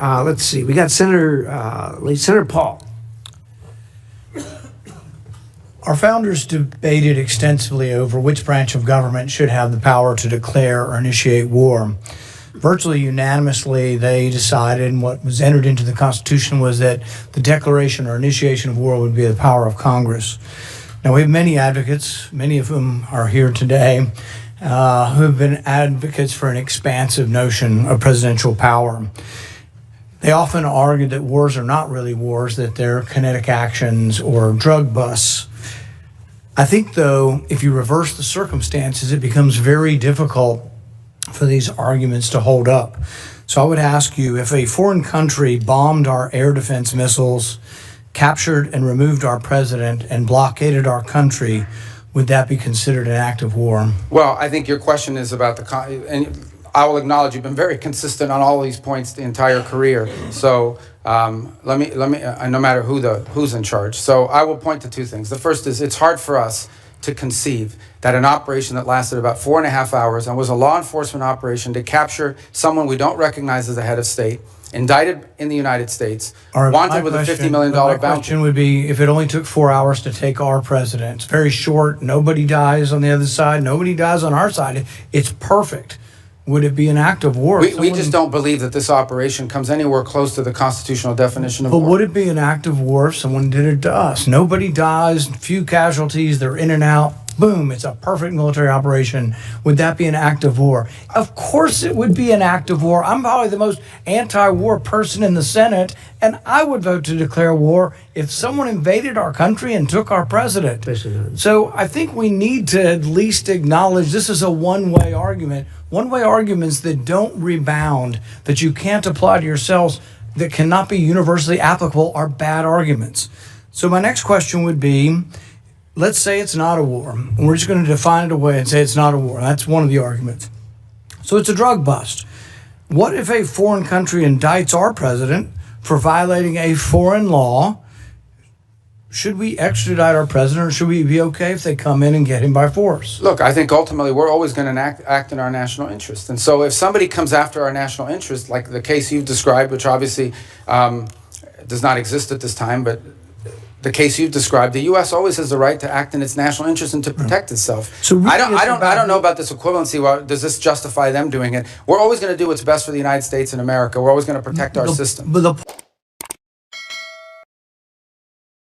let's see. We got Senator Paul. Our founders debated extensively over which branch of government should have the power to declare or initiate war. Virtually unanimously, they decided, and what was entered into the Constitution was that the declaration or initiation of war would be the power of Congress. Now, we have many advocates, many of whom are here today, who have been advocates for an expansive notion of presidential power. They often argue that wars are not really wars, that they're kinetic actions or drug busts. I think, though, if you reverse the circumstances, it becomes very difficult for these arguments to hold up. So I would ask you, if a foreign country bombed our air defense missiles, captured and removed our president, and blockaded our country, would that be considered an act of war? Well, I think your question is about and I will acknowledge you've been very consistent on all these points the entire career. So let me no matter who's in charge. So I will point to two things. The first is it's hard for us to conceive that an operation that lasted about 4.5 hours and was a law enforcement operation to capture someone we don't recognize as a head of state, indicted in the United States, wanted with a $50 million bounty. My question would be, if it only took 4 hours to take our president, it's very short, nobody dies on the other side, nobody dies on our side, it's perfect. Would it be an act of war? We just don't believe that this operation comes anywhere close to the constitutional definition of war. But would it be an act of war if someone did it to us? Nobody dies, few casualties, they're in and out. Boom, it's a perfect military operation. Would that be an act of war? Of course it would be an act of war. I'm probably the most anti-war person in the Senate, and I would vote to declare war if someone invaded our country and took our president. So I think we need to at least acknowledge this is a one-way argument. One-way arguments that don't rebound, that you can't apply to yourselves, that cannot be universally applicable are bad arguments. So my next question would be, let's say it's not a war. We're just going to define it away and say it's not a war. That's one of the arguments. So it's a drug bust. What if a foreign country indicts our president for violating a foreign law? Should we extradite our president, or should we be okay if they come in and get him by force? Look, I think ultimately we're always going to act in our national interest. And so if somebody comes after our national interest, like the case you've described, which obviously does not exist at this time, but the case you've described, the U.S. always has the right to act in its national interest and to protect itself. So really I don't know about this equivalency. Well, does this justify them doing it? We're always going to do what's best for the United States and America. We're always going to protect our system. But the